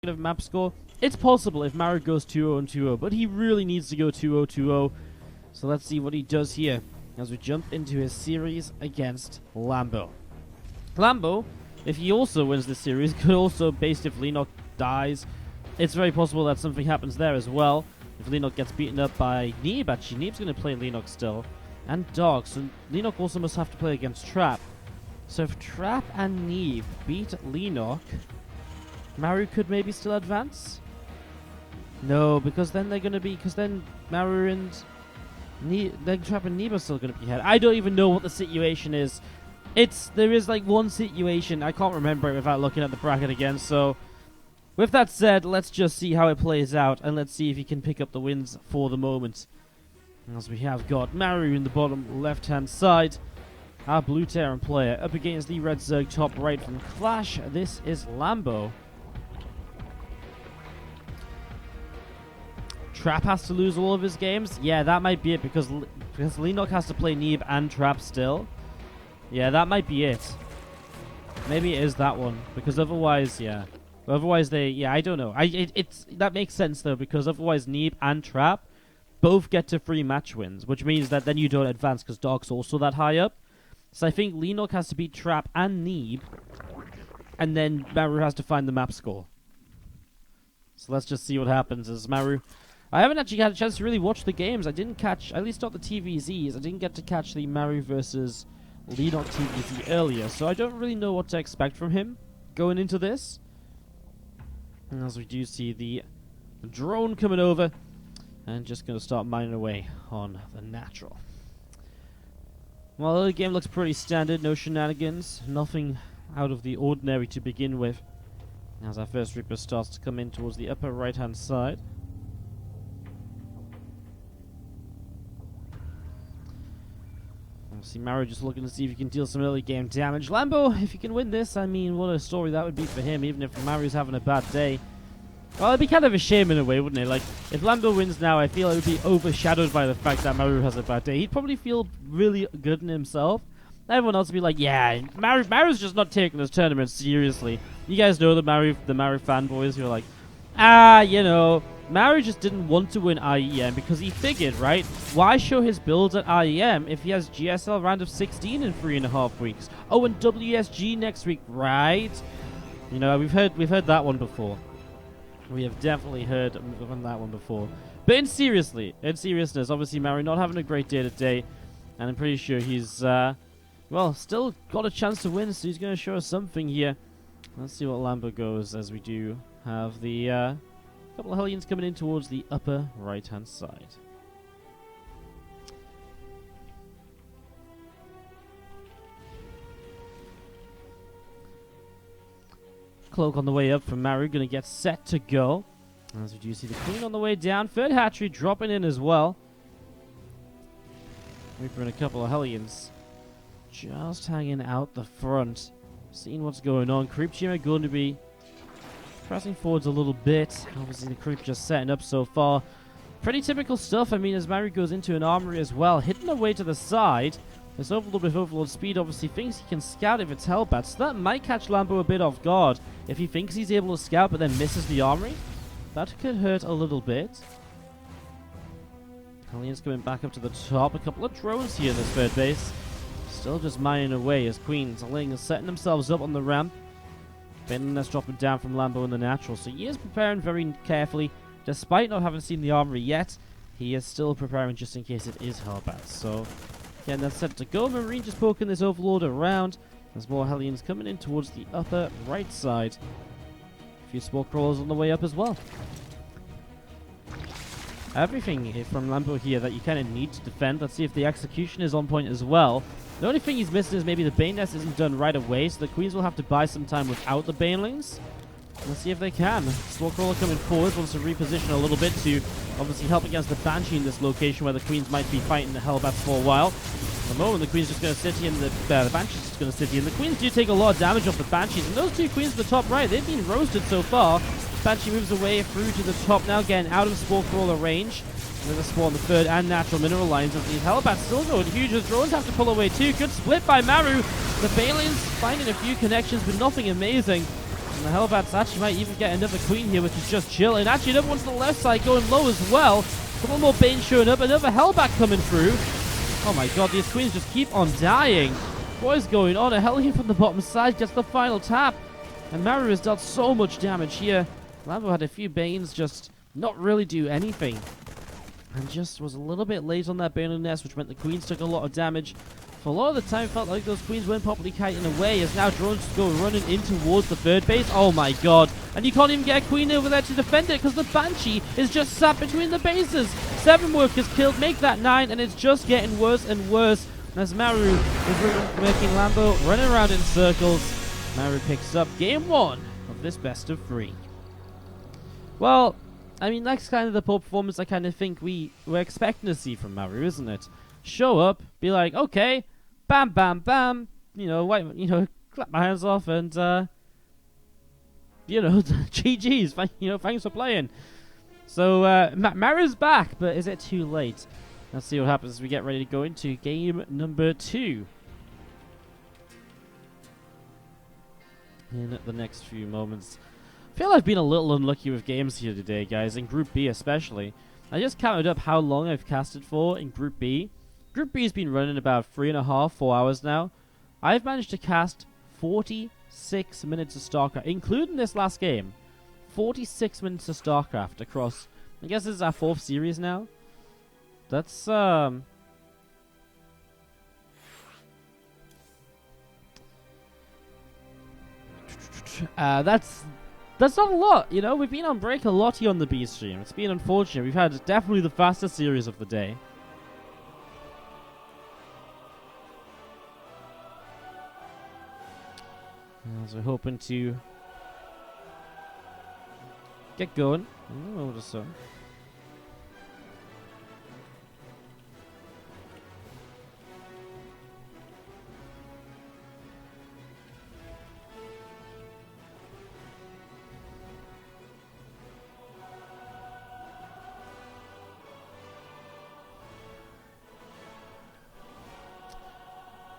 of map score. It's possible if Maru goes 2-0 and 2-0, but he really needs to go 2-0, 2-0. So let's see what he does here as we jump into his series against Lambo. Lambo, if he also wins this series, could also, based if Lenok dies, it's very possible that something happens there as well. If Lenok gets beaten up by Neeb, actually, Neeb's going to play Lenok still. And Dog, so Lenok also must have to play against Trap. So if Trap and Neeb beat Lenok, Maru could maybe still advance? No, because then they're going to be, because then Maru and then Trap and Neeb are still going to be ahead. I don't even know what the situation is. There is like one situation, I can't remember it without looking at the bracket again, so with that said, let's just see how it plays out, and let's see if he can pick up the wins for the moment. As we have got Maru in the bottom left-hand side, our blue Terran player up against the red Zerg top right from Clash. This is Lambo. Trap has to lose all of his games? Yeah, that might be it, because Lenok has to play Neeb and Trap still. Yeah, that might be it. Maybe it is that one, because otherwise, yeah. Otherwise I don't know. That makes sense though, because otherwise Neeb and Trap both get to 3 match wins, which means that then you don't advance because Dog's also that high up. So I think Lenok has to beat Trap and Neeb, and then Maru has to find the map score. So let's just see what happens as Maru. I haven't actually had a chance to really watch the games. I didn't catch, at least not the TVZs, I didn't get to catch the Maru versus Lenok TVZ earlier, so I don't really know what to expect from him going into this. And as we do see the drone coming over, and just going to start mining away on the natural. Well, the game looks pretty standard, no shenanigans, nothing out of the ordinary to begin with. As our first Reaper starts to come in towards the upper right-hand side. See Maru just looking to see if he can deal some early game damage. Lambo, if he can win this, I mean, what a story that would be for him, even if Maru's having a bad day. Well, it'd be kind of a shame in a way, wouldn't it? Like, if Lambo wins now, I feel it would be overshadowed by the fact that Maru has a bad day. He'd probably feel really good in himself. Everyone else would be like, yeah, Maru's just not taking this tournament seriously. You guys know the Maru fanboys who are like, you know, Maru just didn't want to win IEM because he figured, right? Why show his builds at IEM if he has GSL round of 16 in 3.5 weeks? Oh, and WSG next week, right? You know, we've heard that one before. We have definitely heard that one before. But in seriousness, obviously Maru not having a great day today, and I'm pretty sure he's, well, still got a chance to win, so he's going to show us something here. Let's see what Lambo goes, as we do have the, couple of Hellions coming in towards the upper right-hand side. Cloak on the way up from Maru, going to get set to go. As we do see the Queen on the way down. Third hatchery dropping in as well. Reaper and a couple of Hellions just hanging out the front. Seeing what's going on. Creep Team are going to be pressing forwards a little bit. Obviously the creep just setting up so far. Pretty typical stuff. I mean, as Maru goes into an armory as well, hitting away to the side. This Overlord with Overlord speed obviously thinks he can scout if it's Hellbat, so that might catch Lambo a bit off guard. If he thinks he's able to scout but then misses the armory, that could hurt a little bit. Hellions coming back up to the top. A couple of drones here in this third base. Still just mining away as Queens are setting themselves up on the ramp. That's dropping down from Lambo in the natural, so he is preparing very carefully. Despite not having seen the armory yet, he is still preparing just in case it is Hellbat. So, again, that's set to go. Marine just poking this Overlord around. There's more Hellions coming in towards the upper right side. A few Spore Crawlers on the way up as well. Everything from Lambo here that you kind of need to defend. Let's see if the execution is on point as well. The only thing he's missing is maybe the Bane Nest isn't done right away, so the Queens will have to buy some time without the Banelings. Let's see if they can. Spore Crawler coming forward, wants to reposition a little bit to obviously help against the Banshee in this location where the Queens might be fighting the Hellbats for a while. At the moment, the Queen's just going to sit here, and the Banshee's just going to sit here. And the Queens do take a lot of damage off the Banshees, and those two Queens at the top right, they've been roasted so far. Banshee moves away through to the top now, getting out of Spore Crawler range. There's a Spore on the third and natural mineral lines as these Hellbats still going huge. The drones have to pull away too. Good split by Maru. The Balians finding a few connections, but nothing amazing. And the Hellbats actually might even get another queen here, which is just chill. And actually another one to the left side going low as well. A couple more Bane showing up. Another Hellbat coming through. Oh my god, these queens just keep on dying. What is going on? A Hellion from the bottom side gets the final tap. And Maru has dealt so much damage here. Lambo had a few Banes just not really do anything. And just was a little bit late on that Bane nest, which meant the queens took a lot of damage. For a lot of the time, felt like those queens weren't properly kiting away, as now drones go running in towards the third base. Oh my god. And you can't even get a queen over there to defend it, because the Banshee is just sat between the bases. 7 workers killed, make that 9, and it's just getting worse and worse. As Maru is making Lambo running around in circles. Maru picks up game 1 of this best of 3. Well, I mean, that's kind of the poor performance I kind of think we were expecting to see from Maru, isn't it? Show up, be like, okay, bam, bam, bam, clap my hands off, and, GG's, thanks for playing. So, Maru's back, but is it too late? Let's see what happens as we get ready to go into game number 2. In the next few moments. I feel I've been a little unlucky with games here today, guys, in Group B especially. I just counted up how long I've casted for in Group B. Group B has been running about 3.5, 4 hours now. I've managed to cast 46 minutes of StarCraft, including this last game. 46 minutes of StarCraft across, I guess this is our 4th series now. That's, that's not a lot, We've been on break a lot here on the B stream. It's been unfortunate. We've had definitely the fastest series of the day. As we're hoping to get going in a moment or so.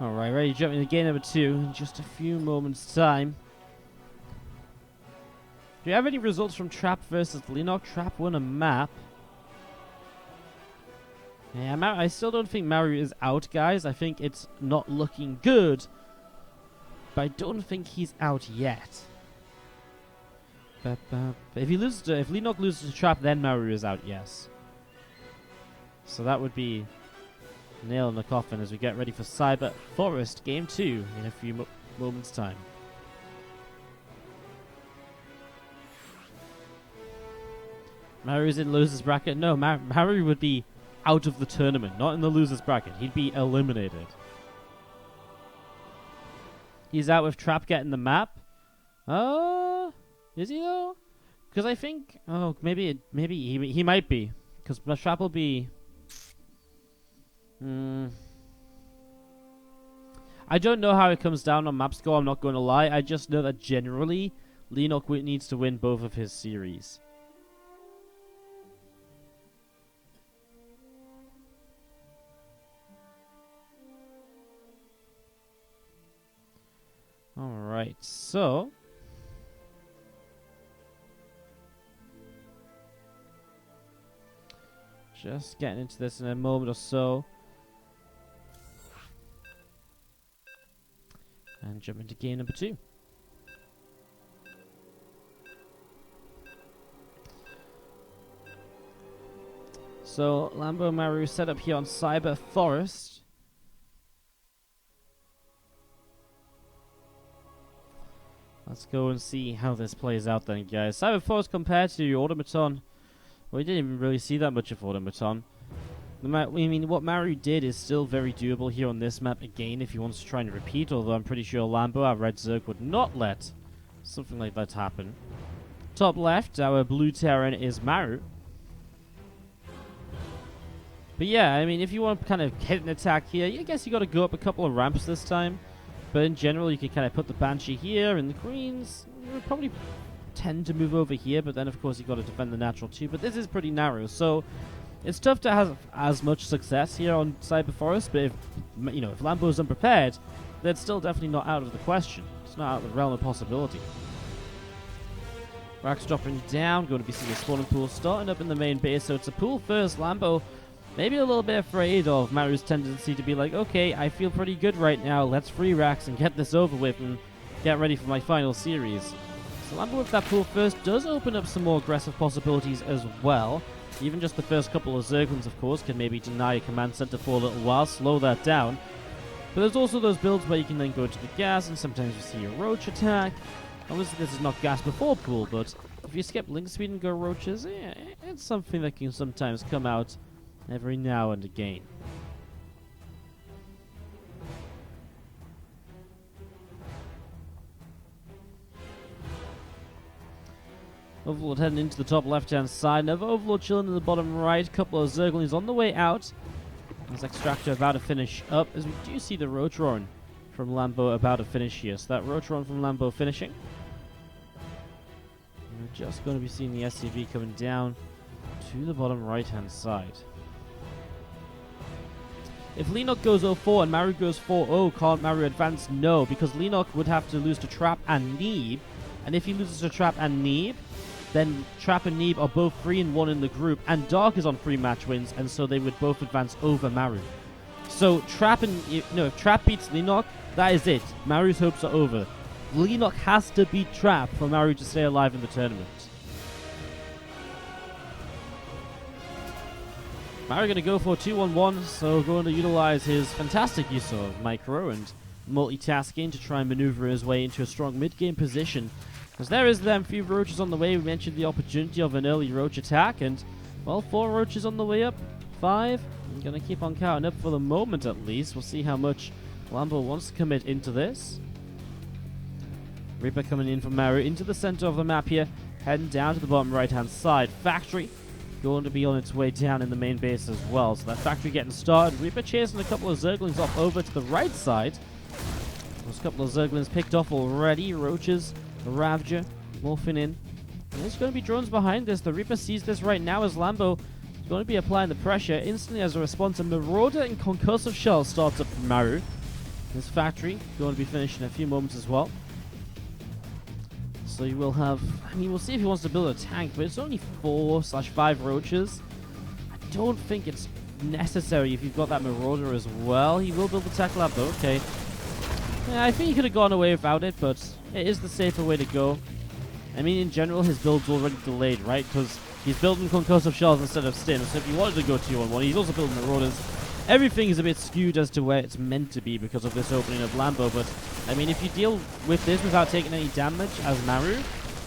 Alright, ready to jump into game number 2 in just a few moments' time. Do you have any results from Trap versus Linok? Trap won a map. Yeah, I still don't think Maru is out, guys. I think it's not looking good. But I don't think he's out yet. If Linok loses to Trap, then Maru is out, yes. So that would be nail in the coffin as we get ready for Cyber Forest Game 2 in a few moments' time. Maru's in loser's bracket. No, Maru would be out of the tournament, not in the loser's bracket. He'd be eliminated. He's out with Trap getting the map. Is he though? Because I think, maybe he might be, because Trap will be. I don't know how it comes down on map score, I'm not going to lie. I just know that generally, Linok needs to win both of his series. Alright, so just getting into this in a moment or so. And jump into game number 2. So, Lambo and Maru set up here on Cyber Forest. Let's go and see how this plays out then, guys. Cyber Forest compared to Automaton. Well, we didn't even really see that much of Automaton. What Maru did is still very doable here on this map again if he wants to try and repeat, although I'm pretty sure Lambo, our red Zerg, would not let something like that happen. Top left, our blue Terran is Maru. But yeah, if you want to kind of hit an attack here, I guess you got to go up a couple of ramps this time. But in general, you can kind of put the Banshee here, and the Queens would probably tend to move over here, but then of course you got to defend the natural too. But this is pretty narrow, so it's tough to have as much success here on Cyber Forest. But if Lambo's unprepared, then it's still definitely not out of the question. It's not out of the realm of possibility. Racks dropping down. Going to be seeing a spawning pool starting up in the main base. So it's a pool first. Lambo maybe a little bit afraid of Maru's tendency to be like, okay, I feel pretty good right now. Let's free racks and get this over with and get ready for my final series. So Lambo with that pool first does open up some more aggressive possibilities as well. Even just the first couple of Zerglings, of course, can maybe deny a command center for a little while, slow that down. But there's also those builds where you can then go to the gas, and sometimes you see a roach attack. Obviously, this is not gas before pool, but if you skip link speed and go roaches, yeah, it's something that can sometimes come out every now and again. Overlord heading into the top left-hand side. Another Overlord chilling in the bottom right. Couple of Zerglings on the way out. There's Extractor about to finish up, as we do see the Rotoron from Lambo about to finish here. So that Rotoron from Lambo finishing. And we're just going to be seeing the SCV coming down to the bottom right-hand side. If Lenok goes 0-4 and Maru goes 4-0, can't Maru advance? No, because Lenok would have to lose to Trap and Neeb. And if he loses to Trap and Neeb, then Trap and Neeb are both 3-1 in the group, and Dark is on 3 match wins, and so they would both advance over Maru. So if Trap beats Lenok, that is it. Maru's hopes are over. Lenok has to beat Trap for Maru to stay alive in the tournament. Maru going to go for 2-1-1, so going to utilize his fantastic use of micro and multitasking to try and maneuver his way into a strong mid-game position. Because there is them few roaches on the way. We mentioned the opportunity of an early roach attack, and well, 4 roaches on the way up. 5. I'm going to keep on counting up for the moment at least. We'll see how much Lambo wants to commit into this. Reaper coming in from Maru into the center of the map here, heading down to the bottom right hand side. Factory going to be on its way down in the main base as well. So that factory getting started. Reaper chasing a couple of Zerglings off over to the right side. There's a couple of Zerglings picked off already. Roaches, the Ravager, morphing in. And there's going to be drones behind this. The Reaper sees this right now as Lambo is going to be applying the pressure. Instantly as a response, a Marauder and Concussive Shell starts up from Maru. This factory going to be finished in a few moments as well. So you will have, I mean, we'll see if he wants to build a tank, but it's only 4/5 roaches. I don't think it's necessary if you've got that Marauder as well. He will build the tech lab though, okay. Yeah, I think he could have gone away without it, but it is the safer way to go. I mean, in general, his build's already delayed, right? Because he's building Concussive Shells instead of Stim, so if he wanted to go 2-on-1, he's also building Marauders. Everything is a bit skewed as to where it's meant to be because of this opening of Lambo, but I mean, if you deal with this without taking any damage as Maru,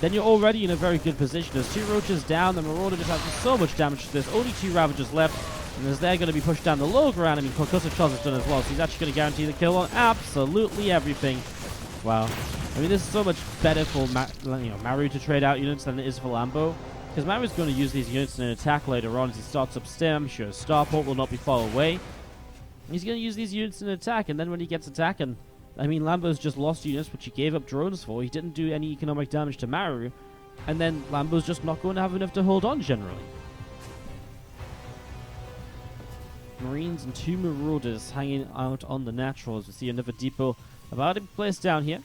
then you're already in a very good position. There's 2 roaches down, the Marauder just has so much damage. There's only 2 Ravagers left, and as they're going to be pushed down the low ground, I mean, Concussive Shells is done as well, so he's actually going to guarantee the kill on absolutely everything. Wow. I mean, this is so much better for Maru to trade out units than it is for Lambo, because Maru's going to use these units in an attack later on as he starts up Stim. I'm sure Starport will not be far away. He's going to use these units in an attack, and then when he gets attacking, I mean, Lambo's just lost units, which he gave up drones for. He didn't do any economic damage to Maru, and then Lambo's just not going to have enough to hold on generally. Marines and 2 Marauders hanging out on the natural as we see another depot about to be placed down here.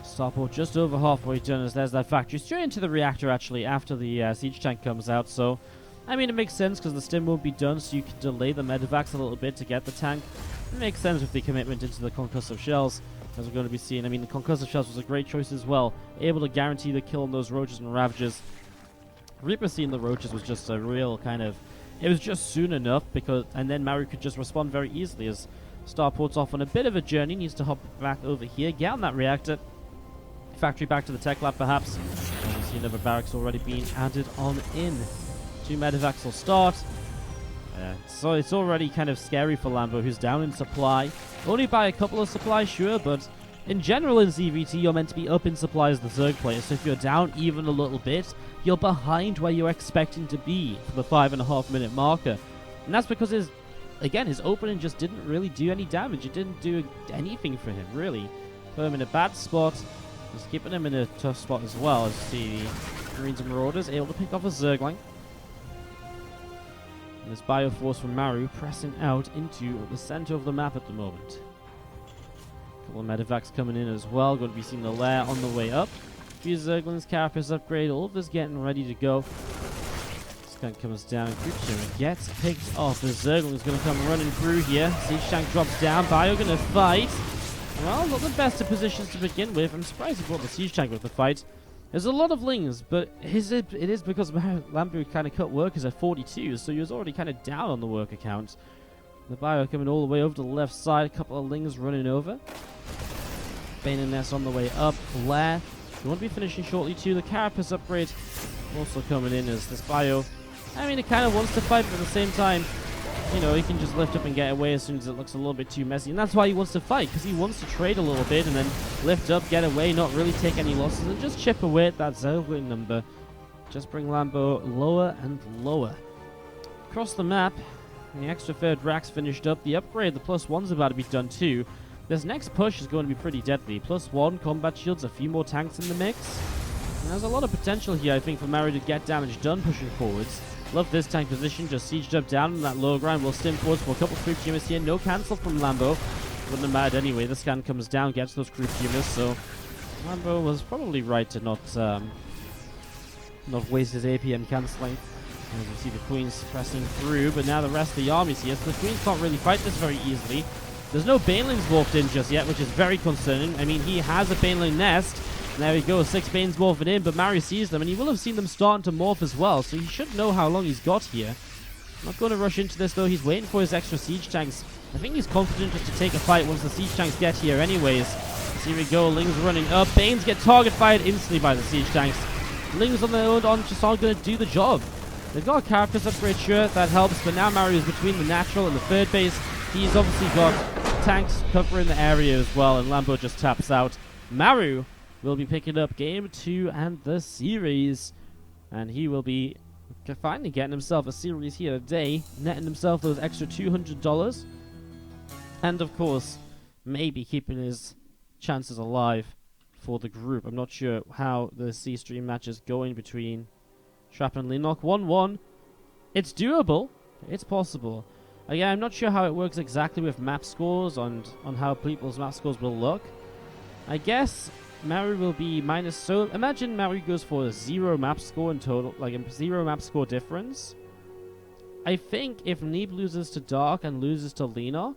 Starport just over halfway done as there's that factory straight into the reactor actually after the siege tank comes out. So, I mean, it makes sense because the stim won't be done, so you can delay the medevacs a little bit to get the tank. It makes sense with the commitment into the Concussive Shells, as we're going to be seeing. I mean, the Concussive Shells was a great choice as well, able to guarantee the kill on those roaches and Ravagers. Reaper seeing the roaches was just a real kind of, it was just soon enough, because, and then Maru could just respond very easily as Starport's off on a bit of a journey, needs to hop back over here, get on that reactor. Factory back to the tech lab perhaps. And you see another barracks already being added on in. 2 medevacs will start. So it's already kind of scary for Lambo, who's down in supply. Only by a couple of supplies, sure, but in general in ZVT you're meant to be up in supply as the Zerg player, so if you're down even a little bit, you're behind where you're expecting to be for the 5.5 minute marker. And that's because his opening just didn't really do any damage. It didn't do anything for him, really. Put him in a bad spot. Just keeping him in a tough spot as well, as the Marines and Marauders able to pick off a Zergling. And this Bioforce from Maru pressing out into the center of the map at the moment. A couple of medevacs coming in as well. Going to be seeing the lair on the way up. Few Zerglings, Carapace upgrade, all of this getting ready to go. Skunk comes down, Creature gets picked off. The Zergling is going to come running through here. Siege Tank drops down, Bio going to fight. Well, not the best of positions to begin with. I'm surprised he brought the Siege Tank with the fight. There's a lot of Lings, but it is because Lambo kind of cut workers at 42, so he was already kind of down on the worker count. The Bio coming all the way over to the left side, a couple of Lings running over. Bane and Ness on the way up, Lair. You want to be finishing shortly too. The Carapace upgrade also coming in as this Bio. I mean, it kind of wants to fight, but at the same time, you know, he can just lift up and get away as soon as it looks a little bit too messy. And that's why he wants to fight, because he wants to trade a little bit and then lift up, get away, not really take any losses, and just chip away at that Zergling number. Just bring Lambo lower and lower. Across the map, the extra third rack's finished up. The upgrade, the +1's about to be done too. This next push is going to be pretty deadly. +1, combat shields, a few more tanks in the mix. And there's a lot of potential here, I think, for Maru to get damage done pushing forwards. Love this tank position, just sieged up down on that low ground. We'll stim forwards for a couple of creep tumors here. No cancel from Lambo. Wouldn't have mattered anyway. The scan comes down, gets those creep tumors, so Lambo was probably right to not waste his APM cancelling. As you see the Queens pressing through, but now the rest of the army's here, so the Queens can't really fight this very easily. There's no Banelings walked in just yet, which is very concerning. I mean, he has a Baneling nest. There we go, 6 Banes morphing in, but Maru sees them, and he will have seen them starting to morph as well, so he should know how long he's got here. Not going to rush into this, though. He's waiting for his extra siege tanks. I think he's confident just to take a fight once the siege tanks get here anyways. So here we go, Lings running up. Banes get target fired instantly by the siege tanks. Lings on their own just aren't going to do the job. They've got a Carapace upgrade, sure, that helps, but now Maru is between the natural and the third base. He's obviously got tanks covering the area as well, and Lambo just taps out. Maru will be picking up game 2 and the series, and he will be finally getting himself a series here today, netting himself those extra $200, and of course, maybe keeping his chances alive for the group. I'm not sure how the C-Stream match is going between Trap and Lennox. 1-1. It's doable. It's possible. Again, I'm not sure how it works exactly with map scores and on how people's map scores will look. I guess Maru will be minus, so imagine Maru goes for a 0 map score in total, like a 0 map score difference. I think if Neeb loses to Dark and loses to Lennox,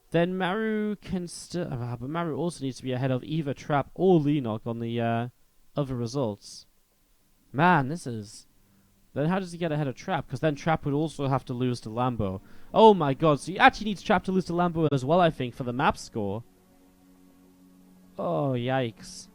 then Maru can still, but Maru also needs to be ahead of either Trap or Lennox on the other results. Man, this is... Then how does he get ahead of Trap? Because then Trap would also have to lose to Lambo. Oh my god, so he actually needs Trap to lose to Lambo as well, I think, for the map score. Oh, yikes.